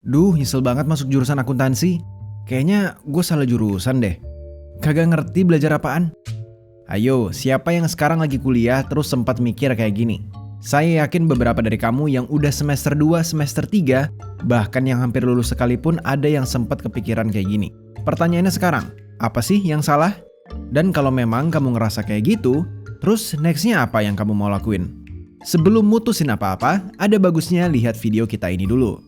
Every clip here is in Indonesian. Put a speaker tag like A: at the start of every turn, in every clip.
A: Duh, nyesel banget masuk jurusan akuntansi. Kayaknya gue salah jurusan deh. Kagak ngerti belajar apaan. Ayo, siapa yang sekarang lagi kuliah terus sempat mikir kayak gini? Saya yakin beberapa dari kamu yang udah semester 2, semester 3, bahkan yang hampir lulus sekalipun ada yang sempat kepikiran kayak gini. Pertanyaannya sekarang, apa sih yang salah? Dan kalau memang kamu ngerasa kayak gitu, terus nextnya apa yang kamu mau lakuin? Sebelum mutusin apa-apa, ada bagusnya lihat video kita ini dulu.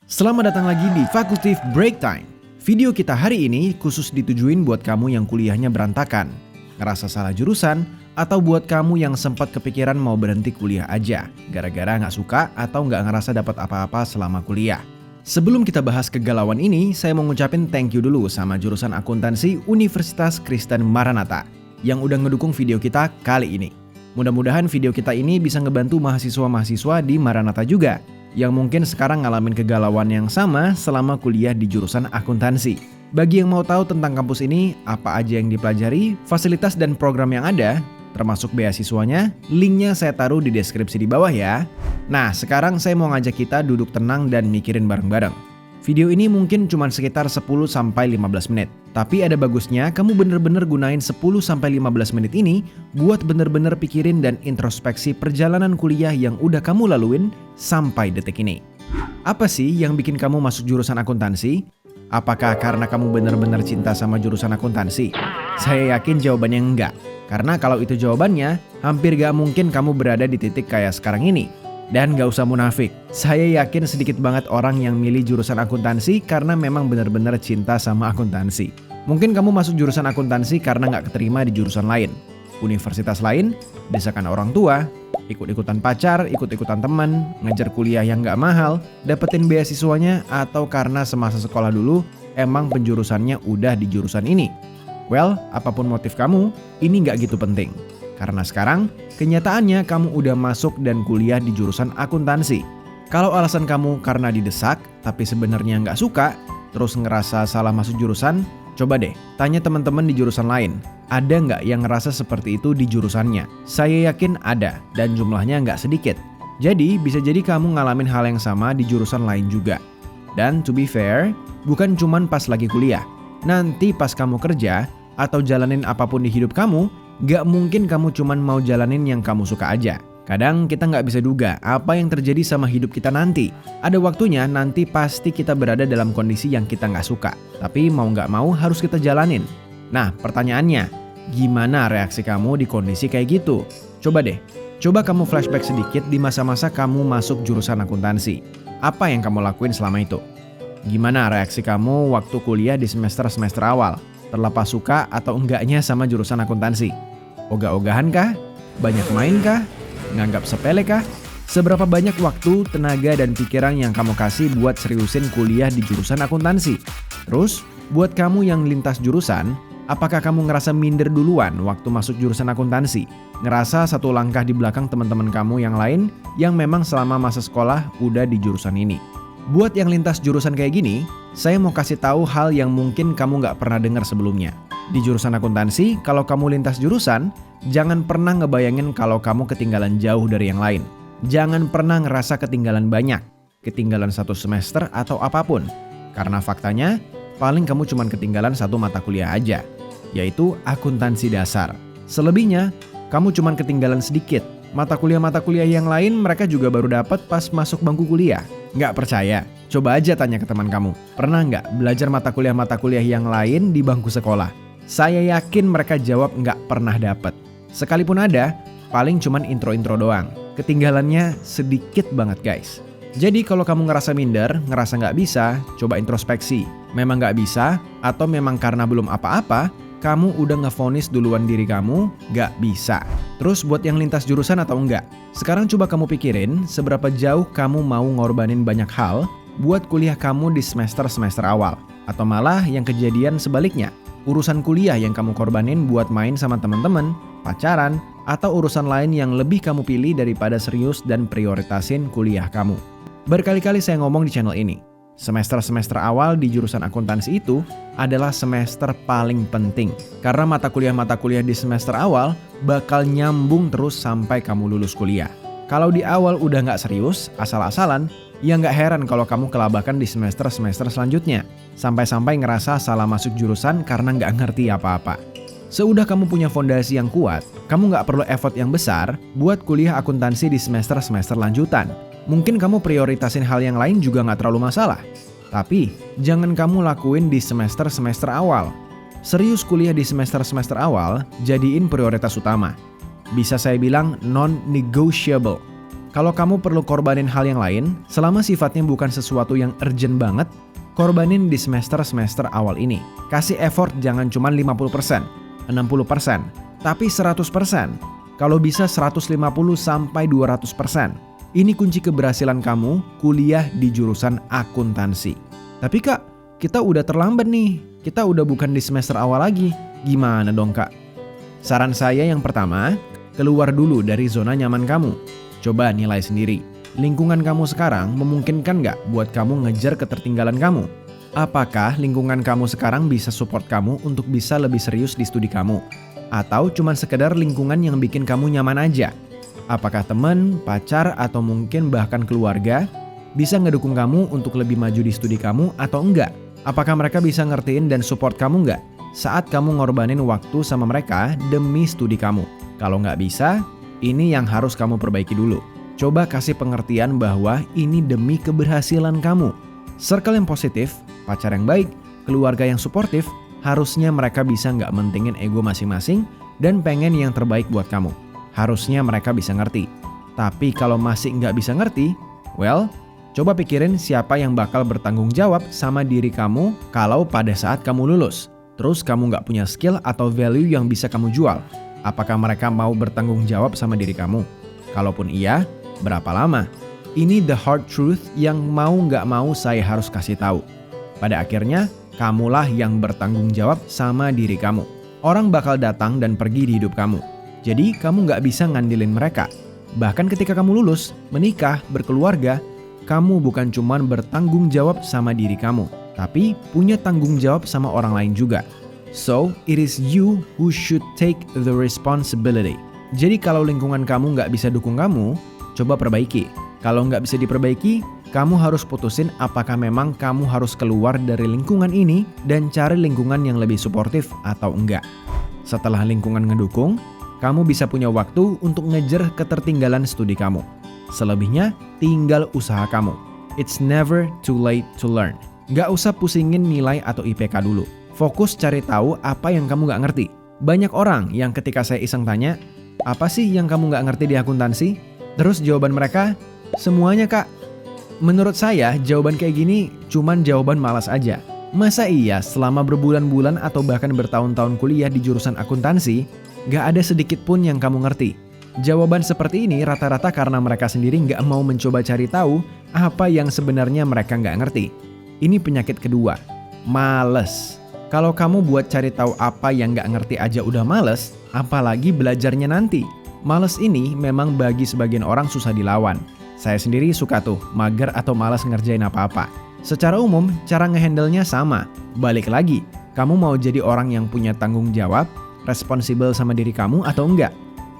A: Selamat datang lagi di Fakultif Break Time. Video kita hari ini khusus ditujuin buat kamu yang kuliahnya berantakan, ngerasa salah jurusan, atau buat kamu yang sempat kepikiran mau berhenti kuliah aja, gara-gara nggak suka atau nggak ngerasa dapat apa-apa selama kuliah. Sebelum kita bahas kegalauan ini, saya mau ngucapin thank you dulu sama jurusan akuntansi Universitas Kristen Maranatha yang udah ngedukung video kita kali ini. Mudah-mudahan video kita ini bisa ngebantu mahasiswa-mahasiswa di Maranatha juga, yang mungkin sekarang ngalamin kegalauan yang sama selama kuliah di jurusan akuntansi. Bagi yang mau tahu tentang kampus ini, apa aja yang dipelajari, fasilitas dan program yang ada, termasuk beasiswanya, linknya saya taruh di deskripsi di bawah ya. Nah, sekarang saya mau ngajak kita duduk tenang dan mikirin bareng-bareng. Video ini mungkin cuma sekitar 10-15 menit. Tapi ada bagusnya kamu bener-bener gunain 10-15 menit ini buat bener-bener pikirin dan introspeksi perjalanan kuliah yang udah kamu laluin sampai detik ini. Apa sih yang bikin kamu masuk jurusan akuntansi? Apakah karena kamu bener-bener cinta sama jurusan akuntansi? Saya yakin jawabannya enggak. Karena kalau itu jawabannya, hampir gak mungkin kamu berada di titik kayak sekarang ini. Dan gak usah munafik, saya yakin sedikit banget orang yang milih jurusan akuntansi karena memang benar-benar cinta sama akuntansi. Mungkin kamu masuk jurusan akuntansi karena gak keterima di jurusan lain, universitas lain, desakan orang tua, ikut-ikutan pacar, ikut-ikutan teman, ngejar kuliah yang gak mahal, dapetin beasiswanya, atau karena semasa sekolah dulu emang penjurusannya udah di jurusan ini. Well, apapun motif kamu, ini gak gitu penting. Karena sekarang, kenyataannya kamu udah masuk dan kuliah di jurusan akuntansi. Kalau alasan kamu karena didesak, tapi sebenarnya nggak suka, terus ngerasa salah masuk jurusan, coba deh, tanya teman-teman di jurusan lain. Ada nggak yang ngerasa seperti itu di jurusannya? Saya yakin ada, dan jumlahnya nggak sedikit. Jadi, bisa jadi kamu ngalamin hal yang sama di jurusan lain juga. Dan to be fair, bukan cuman pas lagi kuliah. Nanti pas kamu kerja, atau jalanin apapun di hidup kamu, gak mungkin kamu cuman mau jalanin yang kamu suka aja. Kadang kita gak bisa duga apa yang terjadi sama hidup kita nanti. Ada waktunya nanti pasti kita berada dalam kondisi yang kita gak suka. Tapi mau gak mau harus kita jalanin. Nah, pertanyaannya, gimana reaksi kamu di kondisi kayak gitu? Coba deh, coba kamu flashback sedikit di masa-masa kamu masuk jurusan akuntansi. Apa yang kamu lakuin selama itu? Gimana reaksi kamu waktu kuliah di semester-semester awal? Terlepas suka atau enggaknya sama jurusan akuntansi? Ogah-ogahan kah? Banyak main kah? Nganggap sepele kah? Seberapa banyak waktu, tenaga, dan pikiran yang kamu kasih buat seriusin kuliah di jurusan akuntansi? Terus, buat kamu yang lintas jurusan, apakah kamu ngerasa minder duluan waktu masuk jurusan akuntansi? Ngerasa satu langkah di belakang teman-teman kamu yang lain yang memang selama masa sekolah udah di jurusan ini? Buat yang lintas jurusan kayak gini, saya mau kasih tahu hal yang mungkin kamu nggak pernah dengar sebelumnya. Di jurusan akuntansi, kalau kamu lintas jurusan, jangan pernah ngebayangin kalau kamu ketinggalan jauh dari yang lain. Jangan pernah ngerasa ketinggalan banyak, ketinggalan satu semester atau apapun. Karena faktanya, paling kamu cuma ketinggalan satu mata kuliah aja, yaitu akuntansi dasar. Selebihnya, kamu cuma ketinggalan sedikit. Mata kuliah yang lain mereka juga baru dapat pas masuk bangku kuliah. Nggak percaya? Coba aja tanya ke teman kamu. Pernah nggak belajar mata kuliah yang lain di bangku sekolah? Saya yakin mereka jawab nggak pernah dapat. Sekalipun ada, paling cuman intro-intro doang. Ketinggalannya sedikit banget guys. Jadi kalau kamu ngerasa minder, ngerasa nggak bisa, coba introspeksi. Memang nggak bisa, atau memang karena belum apa-apa, kamu udah ngevonis duluan diri kamu gak bisa. Terus buat yang lintas jurusan atau enggak? Sekarang coba kamu pikirin seberapa jauh kamu mau ngorbanin banyak hal buat kuliah kamu di semester-semester awal. Atau malah yang kejadian sebaliknya. Urusan kuliah yang kamu korbanin buat main sama teman-teman, pacaran, atau urusan lain yang lebih kamu pilih daripada serius dan prioritasin kuliah kamu. Berkali-kali saya ngomong di channel ini. Semester-semester awal di jurusan akuntansi itu adalah semester paling penting. Karena mata kuliah di semester awal bakal nyambung terus sampai kamu lulus kuliah. Kalau di awal udah nggak serius, asal-asalan, ya nggak heran kalau kamu kelabakan di semester-semester selanjutnya. Sampai-sampai ngerasa salah masuk jurusan karena nggak ngerti apa-apa. Seudah kamu punya fondasi yang kuat, kamu nggak perlu effort yang besar buat kuliah akuntansi di semester-semester lanjutan. Mungkin kamu prioritasin hal yang lain juga nggak terlalu masalah. Tapi, jangan kamu lakuin di semester-semester awal. Serius kuliah di semester-semester awal, jadiin prioritas utama. Bisa saya bilang non-negotiable. Kalau kamu perlu korbanin hal yang lain, selama sifatnya bukan sesuatu yang urgent banget, korbanin di semester-semester awal ini. Kasih effort jangan cuma 50%, 60%, tapi 100%. Kalau bisa 150 sampai 200%. Ini kunci keberhasilan kamu kuliah di jurusan akuntansi. Tapi Kak, kita udah terlambat nih. Kita udah bukan di semester awal lagi. Gimana dong Kak? Saran saya yang pertama, keluar dulu dari zona nyaman kamu. Coba nilai sendiri. Lingkungan kamu sekarang memungkinkan nggak buat kamu ngejar ketertinggalan kamu? Apakah lingkungan kamu sekarang bisa support kamu untuk bisa lebih serius di studi kamu? Atau cuma sekedar lingkungan yang bikin kamu nyaman aja? Apakah teman, pacar, atau mungkin bahkan keluarga bisa ngedukung kamu untuk lebih maju di studi kamu atau enggak? Apakah mereka bisa ngertiin dan support kamu enggak saat kamu ngorbanin waktu sama mereka demi studi kamu? Kalau nggak bisa, ini yang harus kamu perbaiki dulu. Coba kasih pengertian bahwa ini demi keberhasilan kamu. Circle yang positif, pacar yang baik, keluarga yang suportif, harusnya mereka bisa nggak mentingin ego masing-masing dan pengen yang terbaik buat kamu. Harusnya mereka bisa ngerti. Tapi kalau masih nggak bisa ngerti, well, coba pikirin siapa yang bakal bertanggung jawab sama diri kamu kalau pada saat kamu lulus. Terus kamu nggak punya skill atau value yang bisa kamu jual. Apakah mereka mau bertanggung jawab sama diri kamu? Kalaupun iya, berapa lama? Ini the hard truth yang mau nggak mau saya harus kasih tahu. Pada akhirnya, kamulah yang bertanggung jawab sama diri kamu. Orang bakal datang dan pergi di hidup kamu. Jadi kamu nggak bisa ngandelin mereka. Bahkan ketika kamu lulus, menikah, berkeluarga, kamu bukan cuma bertanggung jawab sama diri kamu, tapi punya tanggung jawab sama orang lain juga. So, it is you who should take the responsibility. Jadi kalau lingkungan kamu nggak bisa dukung kamu, coba perbaiki. Kalau nggak bisa diperbaiki, kamu harus putusin apakah memang kamu harus keluar dari lingkungan ini dan cari lingkungan yang lebih suportif atau enggak. Setelah lingkungan ngedukung, kamu bisa punya waktu untuk ngejar ketertinggalan studi kamu. Selebihnya, tinggal usaha kamu. It's never too late to learn. Nggak usah pusingin nilai atau IPK dulu. Fokus cari tahu apa yang kamu nggak ngerti. Banyak orang yang ketika saya iseng tanya, apa sih yang kamu nggak ngerti di akuntansi? Terus jawaban mereka, semuanya Kak. Menurut saya, jawaban kayak gini cuman jawaban malas aja. Masa iya selama berbulan-bulan atau bahkan bertahun-tahun kuliah di jurusan akuntansi, gak ada sedikit pun yang kamu ngerti? Jawaban seperti ini rata-rata karena mereka sendiri gak mau mencoba cari tahu apa yang sebenarnya mereka gak ngerti. Ini penyakit kedua, males. Kalau kamu buat cari tahu apa yang gak ngerti aja udah males, apalagi belajarnya nanti. Males ini memang bagi sebagian orang susah dilawan. Saya sendiri suka tuh, mager atau malas ngerjain apa-apa. Secara umum, cara ngehandle-nya sama. Balik lagi, kamu mau jadi orang yang punya tanggung jawab, responsibel sama diri kamu atau enggak?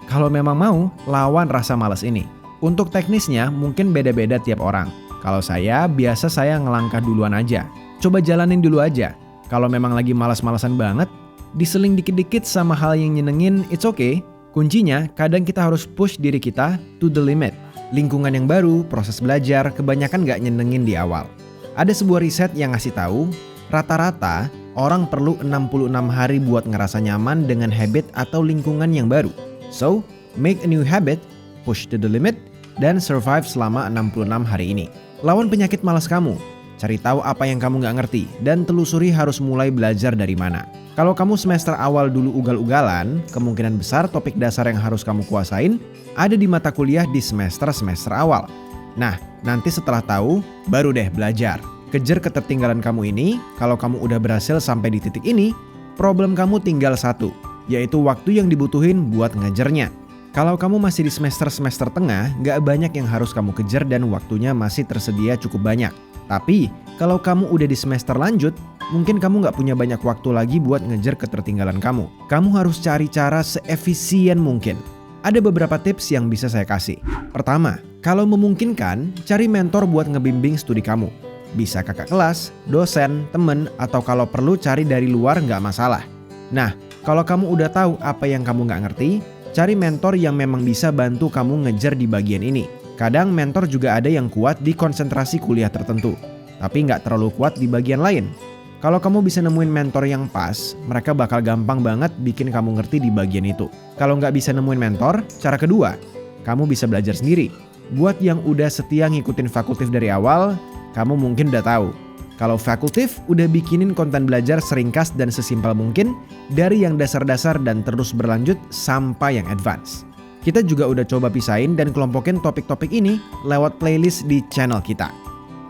A: Kalau memang mau, lawan rasa malas ini. Untuk teknisnya mungkin beda-beda tiap orang. Kalau saya, biasa saya ngelangkah duluan aja. Coba jalanin dulu aja. Kalau memang lagi malas-malasan banget, diseling dikit-dikit sama hal yang nyenengin, it's okay. Kuncinya, kadang kita harus push diri kita to the limit. Lingkungan yang baru, proses belajar, kebanyakan gak nyenengin di awal. Ada sebuah riset yang ngasih tahu, rata-rata orang perlu 66 hari buat ngerasa nyaman dengan habit atau lingkungan yang baru. So, make a new habit, push to the limit, dan survive selama 66 hari ini. Lawan penyakit malas kamu, cari tahu apa yang kamu nggak ngerti, dan telusuri harus mulai belajar dari mana. Kalau kamu semester awal dulu ugal-ugalan, kemungkinan besar topik dasar yang harus kamu kuasain ada di mata kuliah di semester-semester awal. Nah, nanti setelah tahu, baru deh belajar. Kejar ketertinggalan kamu ini, kalau kamu udah berhasil sampai di titik ini, problem kamu tinggal satu, yaitu waktu yang dibutuhin buat ngejarnya. Kalau kamu masih di semester-semester tengah, gak banyak yang harus kamu kejar dan waktunya masih tersedia cukup banyak. Tapi, kalau kamu udah di semester lanjut, mungkin kamu nggak punya banyak waktu lagi buat ngejar ketertinggalan kamu. Kamu harus cari cara seefisien mungkin. Ada beberapa tips yang bisa saya kasih. Pertama, kalau memungkinkan, cari mentor buat ngebimbing studi kamu. Bisa kakak kelas, dosen, temen, atau kalau perlu cari dari luar nggak masalah. Nah, kalau kamu udah tahu apa yang kamu nggak ngerti, cari mentor yang memang bisa bantu kamu ngejar di bagian ini. Kadang mentor juga ada yang kuat di konsentrasi kuliah tertentu, tapi nggak terlalu kuat di bagian lain. Kalau kamu bisa nemuin mentor yang pas, mereka bakal gampang banget bikin kamu ngerti di bagian itu. Kalau nggak bisa nemuin mentor, cara kedua, kamu bisa belajar sendiri. Buat yang udah setia ngikutin fakultif dari awal, kamu mungkin udah tahu. Kalau fakultif udah bikinin konten belajar seringkas dan sesimpel mungkin, dari yang dasar-dasar dan terus berlanjut sampai yang advance. Kita juga udah coba pisahin dan kelompokin topik-topik ini lewat playlist di channel kita.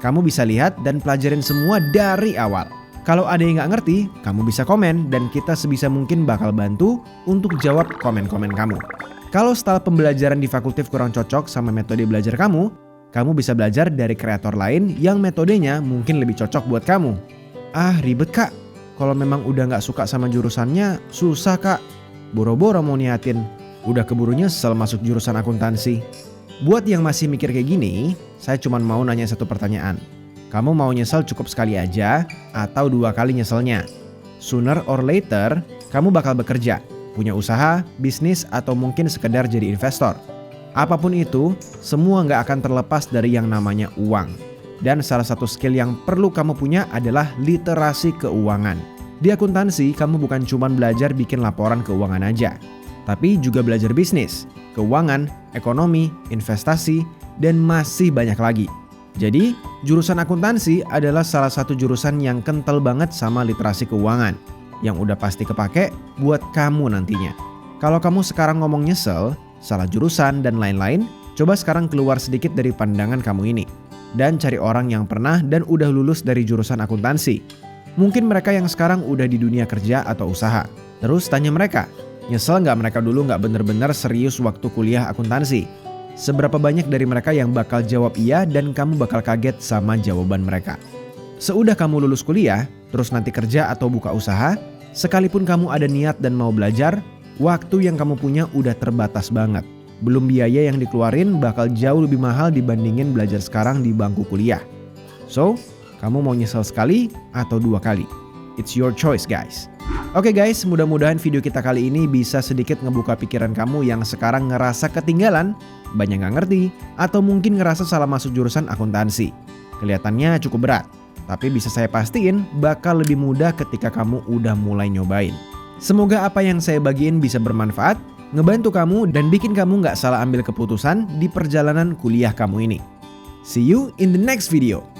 A: Kamu bisa lihat dan pelajarin semua dari awal. Kalau ada yang nggak ngerti, kamu bisa komen dan kita sebisa mungkin bakal bantu untuk jawab komen-komen kamu. Kalau style pembelajaran di fakultif kurang cocok sama metode belajar kamu bisa belajar dari kreator lain yang metodenya mungkin lebih cocok buat kamu. Ah, ribet kak. Kalau memang udah nggak suka sama jurusannya, susah kak. Boro-boro mau niatin. Udah keburu nyesel masuk jurusan akuntansi. Buat yang masih mikir kayak gini, saya cuma mau nanya satu pertanyaan. Kamu mau nyesel cukup sekali aja atau 2 kali nyeselnya? Sooner or later, kamu bakal bekerja, punya usaha, bisnis, atau mungkin sekedar jadi investor. Apapun itu, semua nggak akan terlepas dari yang namanya uang. Dan salah satu skill yang perlu kamu punya adalah literasi keuangan. Di akuntansi, kamu bukan cuma belajar bikin laporan keuangan aja, tapi juga belajar bisnis, keuangan, ekonomi, investasi, dan masih banyak lagi. Jadi, jurusan akuntansi adalah salah satu jurusan yang kental banget sama literasi keuangan, yang udah pasti kepake buat kamu nantinya. Kalau kamu sekarang ngomong nyesel, salah jurusan, dan lain-lain, coba sekarang keluar sedikit dari pandangan kamu ini, dan cari orang yang pernah dan udah lulus dari jurusan akuntansi. Mungkin mereka yang sekarang udah di dunia kerja atau usaha. Terus tanya mereka, nyesel nggak mereka dulu nggak bener-bener serius waktu kuliah akuntansi? Seberapa banyak dari mereka yang bakal jawab iya dan kamu bakal kaget sama jawaban mereka. Seudah kamu lulus kuliah, terus nanti kerja atau buka usaha, sekalipun kamu ada niat dan mau belajar, waktu yang kamu punya udah terbatas banget. Belum biaya yang dikeluarin bakal jauh lebih mahal dibandingin belajar sekarang di bangku kuliah. So, kamu mau nyesel sekali atau 2 kali? It's your choice guys. Oke guys, mudah-mudahan video kita kali ini bisa sedikit ngebuka pikiran kamu yang sekarang ngerasa ketinggalan, banyak nggak ngerti, atau mungkin ngerasa salah masuk jurusan akuntansi. Kelihatannya cukup berat, tapi bisa saya pastiin bakal lebih mudah ketika kamu udah mulai nyobain. Semoga apa yang saya bagiin bisa bermanfaat, ngebantu kamu dan bikin kamu nggak salah ambil keputusan di perjalanan kuliah kamu ini. See you in the next video.